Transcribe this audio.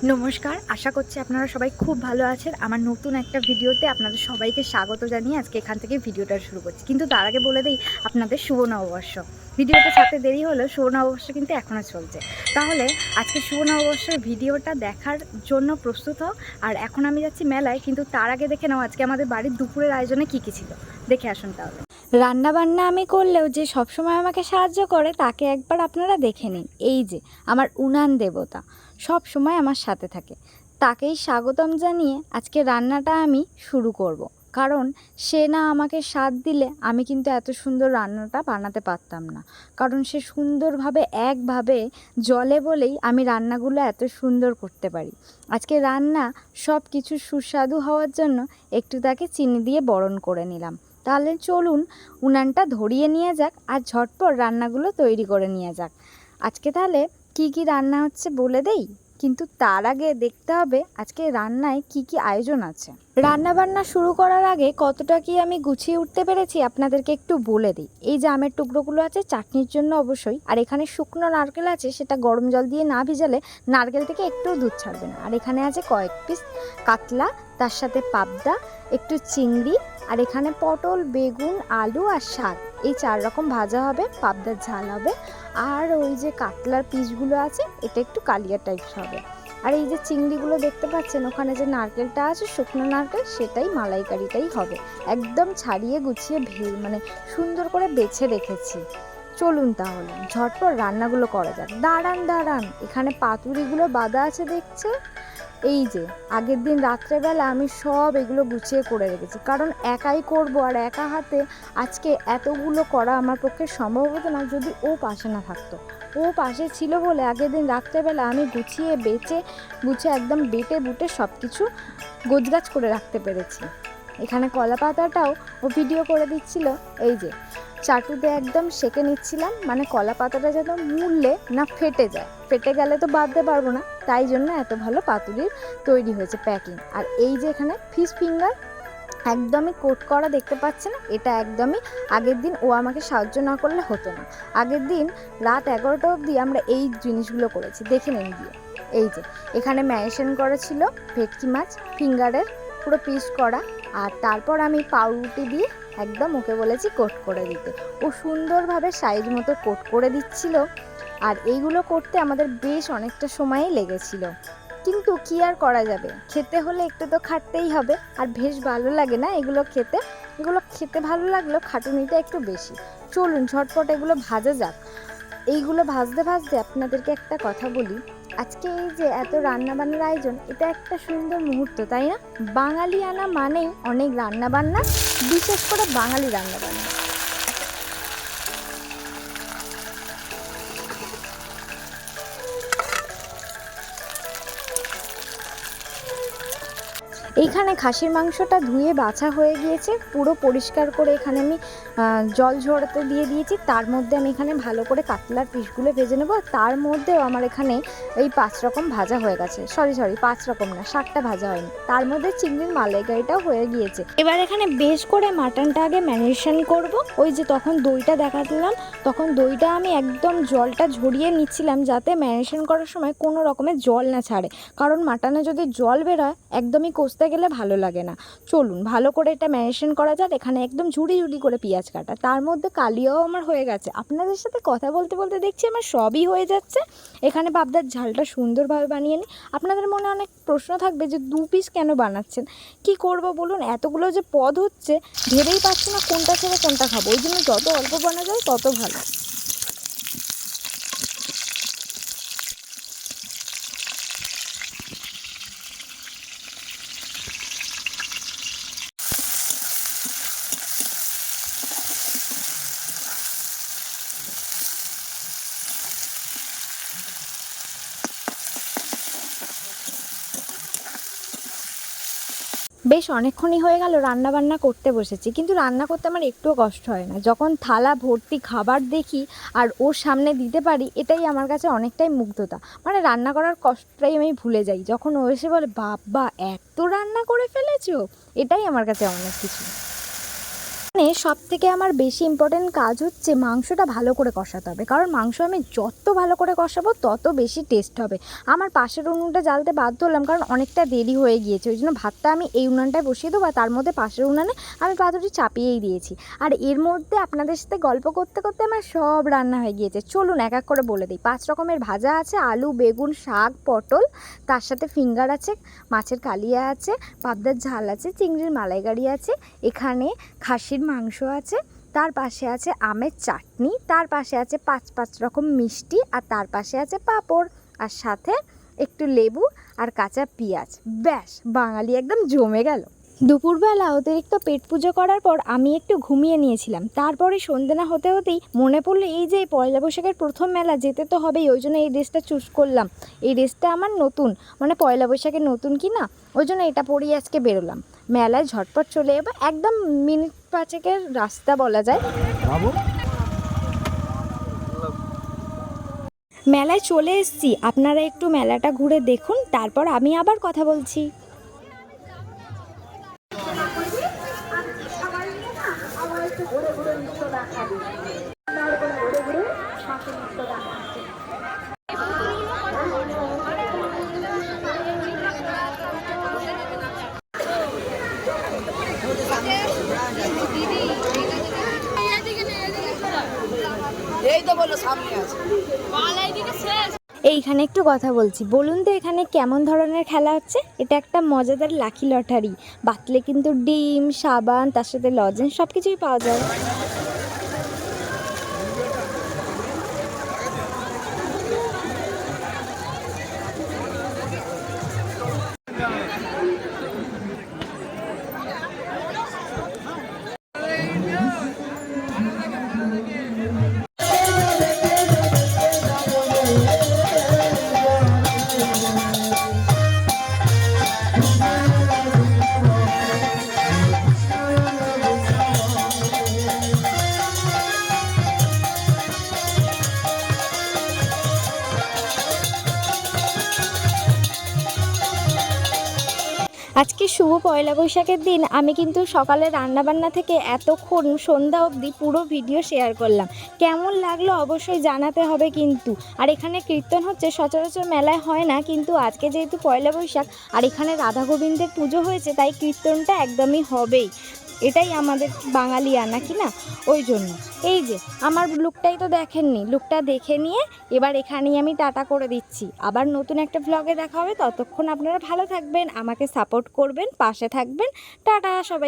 নমস্কার, আশা করছি আপনারা সবাই খুব ভালো আছেন। আমার নতুন একটা ভিডিওতে আপনাদের সবাইকে স্বাগত জানিয়ে আজকে এখান থেকে ভিডিওটা শুরু করছি। কিন্তু তার আগে বলে দিই আপনাদের শুভ নববর্ষ। ভিডিওটা ছাড়তে দেরি হলেও শুভ নববর্ষ কিন্তু এখনও চলছে। তাহলে আজকে শুভ নববর্ষের ভিডিওটা দেখার জন্য প্রস্তুত হও। আর এখন আমি যাচ্ছি মেলায়, কিন্তু তার আগে দেখে নাও আজকে আমাদের বাড়ির দুপুরের আয়োজনে কী কী ছিল। দেখে আসুন তাহলে। রান্নাবান্না আমি করলেও যে সবসময় আমাকে সাহায্য করে তাকে একবার আপনারা দেখে নিন। এই যে আমার উনান দেবতা সব সময় আমার সাথে থাকে, তাকেই স্বাগতম জানিয়ে আজকে রান্নাটা আমি শুরু করব। কারণ সে না আমাকে সাথ দিলে আমি কিন্তু এত সুন্দর রান্নাটা বানাতে পারতাম না। কারণ সে সুন্দরভাবে একভাবে জলে বলেই আমি রান্নাগুলো এত সুন্দর করতে পারি। আজকে রান্না সব কিছু সুস্বাদু হওয়ার জন্য একটু তাকে চিনি দিয়ে বরণ করে নিলাম। তাহলে চলুন উনানটা ধরিয়ে নিয়ে যাক আর ঝটপট রান্নাগুলো তৈরি করে নিয়ে যাক। আজকে তাহলে কি কি রান্না হচ্ছে বলে দেই, কিন্তু তার আগে দেখতে হবে আজকে রান্নায় কি কি আয়োজন আছে। রান্না বান্না শুরু করার আগে কতটা কি আমি গুছিয়ে উঠতে পেরেছি আপনাদেরকে একটু বলে দিই। এই যে আমের টুকরোগুলো আছে চাটনির জন্য অবশ্যই, আর এখানে শুকনো নারকেল আছে, সেটা গরম জল দিয়ে না ভিজালে নারকেল থেকে একটু দুধ ছাড়বে না। আর এখানে আছে কয়েক পিস কাতলা, তার সাথে পাবদা, একটু চিংড়ি, আর এখানে পটল, বেগুন, আলু আর শাক, এই 4 রকম ভাজা হবে, পাবদার ঝাল হবে, আর ওই যে কাতলার পিসগুলো আছে এটা একটু কালিয়া টাইপস হবে। আর এই যে চিংড়িগুলো দেখতে পাচ্ছেন, ওখানে যে নারকেলটা আছে শুকনো নারকেল, সেটাই মালাইকারিটাই হবে। একদম ছাড়িয়ে গুছিয়ে মানে সুন্দর করে বেছে রেখেছি। চলুন তাহলে ঝটপট রান্নাগুলো করা যাক। দাঁড়ান, এখানে পাতুরিগুলো বাঁধা আছে দেখছে। এই যে আগের দিন রাত্রেবেলা আমি সব এগুলো গুছিয়ে করে রেখেছি, কারণ একাই করব আর একা হাতে আজকে এতগুলো করা আমার পক্ষে সম্ভব হতো না যদি ও পাশে না থাকতো। ও পাশে ছিল বলে আগের দিন রাত্রেবেলা আমি গুছিয়ে গুছিয়ে একদম বেটে বুটে সব কিছু গোছগাছ করে রাখতে পেরেছি। এখানে কলা পাতাটাও ও ভিডিও করে দিচ্ছিল। এই যে চাটুতে একদম সেঁকে নিচ্ছিলাম, মানে কলা পাতাটা যেন মুড়লে না ফেটে যায়, ফেটে গেলে তো বাঁধতে পারবো না, তাই জন্য এত ভালো পাতুরির তৈরি হয়েছে প্যাকিং। আর এই যে এখানে ফিশ ফিঙ্গার একদমই কোট করা দেখতে পাচ্ছেন, এটা একদমই আগের দিন ও আমাকে সাহায্য না করলে হতো না। আগের দিন রাত 11টা অবধি আমরা এই জিনিসগুলো করেছি, দেখে নিন গিয়ে। এই যে এখানে ম্যারিনেশন করা ছিল ভেটকি মাছ ফিঙ্গারের পুরো পিস করা, আর তারপর আমি পাউরুটি দিয়ে একদম ওকে বলেছি কোট করে দিতে। ও সুন্দরভাবে সাইজ মতো কোট করে দিচ্ছিল। আর এইগুলো করতে আমাদের বেশ অনেকটা সময়ই লেগেছিল, কিন্তু কি আর করা যাবে, খেতে হলে একটু তো খাটতেই হবে। আর বেশ ভালো লাগে না এগুলো খেতে ভালো লাগলেও খাটুনিটা একটু বেশি। চলুন ঝটপট এগুলো ভাজা যাক। এইগুলো ভাজতে ভাজতে আপনাদেরকে একটা কথা বলি, আজকে এই যে এত রান্নাবান্নার আয়োজন, এটা একটা সুন্দর মুহূর্ত, তাই না? বাঙালি আনা মানেই অনেক রান্নাবান্না, বিশেষ করে বাঙালি রান্নাবান্না। এইখানে খাসির মাংসটা ধুয়ে বাছা হয়ে গিয়েছে, পুরো পরিষ্কার করে এখানে আমি জল ঝরাতে দিয়ে দিয়েছি। তার মধ্যে আমি এখানে ভালো করে কাতলার পিসগুলো ভেজে নেবো। তার মধ্যেও আমার এখানে এই 5 রকম ভাজা হয়ে গেছে, সরি 5 রকম না, 7টা ভাজা হয়নি। তার মধ্যে চিংড়ির মালাইকারিটাও হয়ে গিয়েছে। এবার এখানে বেশ করে মাটনটা আগে ম্যারিনেশন করব। ওই যে তখন দইটা দেখালাম, তখন দইটা আমি একদম জলটা ঝরিয়ে নিচ্ছিলাম, যাতে ম্যারিনেশন করার সময় কোনো রকমের জল না ছাড়ে, কারণ মাটনে যদি জল বেরোয় একদমই কষতে গেলে ভালো লাগে না। চলুন ভালো করে এটা ম্যারিনেশন করা যাক। এখানে একদম ঝুড়ি করে পেঁয়াজ কাটা, তার মধ্যে কালিয়াও আমার হয়ে গেছে। আপনাদের সাথে কথা বলতে বলতে দেখছি আমার সবই হয়ে যাচ্ছে। এখানে পাবদার ঝালটা সুন্দরভাবে বানিয়ে নিই। আপনাদের মনে অনেক প্রশ্ন থাকবে যে 2 পিস কেন বানাচ্ছেন, কি করব বলুন, এতগুলো যে পদ হচ্ছে ভেবেই পাচ্ছি না কোনটা ছেড়ে কোনটা খাবো, ওই জন্য যত অল্প বানা যায় তত ভালো। বেশ অনেকক্ষণই হয়ে গেল রান্না করতে বসেছি, কিন্তু রান্না করতে আমার একটুও কষ্ট হয় না। যখন থালা ভর্তি খাবার দেখি আর ওর সামনে দিতে পারি, এটাই আমার কাছে অনেকটাই মুগ্ধতা। মানে রান্না করার কষ্টটাই আমি ভুলে যাই যখন ও এসে বলে বাবা এত রান্না করে ফেলেছো, এটাই আমার কাছে অনেক কিছু। মানে সবথেকে আমার বেশি ইম্পর্টেন্ট কাজ হচ্ছে মাংসটা ভালো করে কষাতে হবে, কারণ মাংস আমি যত ভালো করে কষাবো তত বেশি টেস্ট হবে। আমার পাশের উনুনটা জ্বালতে বাধ্য হলাম, কারণ অনেকটা দেরি হয়ে গিয়েছে, ওই জন্য ভাতটা আমি এই উনানটায় বসিয়ে দেবো আর তার মধ্যে পাশের উনানে আমি পাতুরি চাপিয়েই দিয়েছি। আর এর মধ্যে আপনাদের সাথে গল্প করতে করতে আমার সব রান্না হয়ে গিয়েছে। চলুন এক এক করে বলে দিই। 5 রকমের ভাজা আছে, আলু, বেগুন, শাক, পটল, তার সাথে ফিঙ্গার আছে, মাছের কালিয়া আছে, পাবদার ঝাল আছে, চিংড়ির মালাইকারি আছে, এখানে খাসির মাংস আছে, তার পাশে আছে আমের চাটনি, তার পাশে আছে 5 রকম মিষ্টি, আর তার পাশে আছে পাঁপড়, আর সাথে একটু লেবু আর কাঁচা পেঁয়াজ। ব্যাস, বাঙালি একদম জমে গেল। দুপুরবেলা অতিরিক্ত পেট পুজো করার পর আমি একটু ঘুমিয়ে নিয়েছিলাম। তারপরে সন্ধ্যে না হতে হতেই মনে পড়লো এই যে পয়লা বৈশাখের প্রথম মেলা, যেতে তো হবেই, ওই জন্য এই ড্রেসটা চুজ করলাম। এই ড্রেসটা আমার নতুন, মানে পয়লা বৈশাখের নতুন কি না, ওই জন্য এটা পরেই আজকে বেরোলাম। মেলায় ঝটপট চলে যাবো, একদম মিনিট 5-এর রাস্তা বলা যায়। মেলায় চলে এসেছি, আপনারা একটু মেলাটা ঘুরে দেখুন, তারপর আমি আবার কথা বলছি। এই তো বললো সামনে আছে। এইখানে একটু কথা বলছি, বলুন তো এখানে কেমন ধরনের খেলা হচ্ছে? এটা একটা মজাদার লাকি লটারি, বাতলে কিন্তু ডিম, সাবান, তার সাথে লজেন্স সব কিছুই পাওয়া যায়। আজকে শুভ পয়লা বৈশাখের দিন আমি কিন্তু সকালে রান্নাবান্না থেকে এতক্ষণ সন্ধ্যা অবধি পুরো ভিডিও শেয়ার করলাম। কেমন লাগলো অবশ্যই জানাতে হবে কিন্তু। আর এখানে কীর্তন হচ্ছে, সচরাচর মেলায় হয় না, কিন্তু আজকে যেহেতু পয়লা বৈশাখ আর এখানে রাধা গোবিন্দের পুজো হয়েছে, তাই কীর্তনটা একদমই হবেই। এটাই আমাদের বাঙালিয়ানা কি না, ওই জন্য। এই যে আমার লুকটাই তো দেখেননি, লুকটা দেখে নিয়ে এবার এখানেই আমি টাটা করে দিচ্ছি। আবার নতুন একটা ভ্লগে দেখা হবে, ততক্ষণ আপনারা ভালো থাকবেন, আমাকে সাপোর্ট করবেন, পাশে থাকবেন। টাটা সবাই।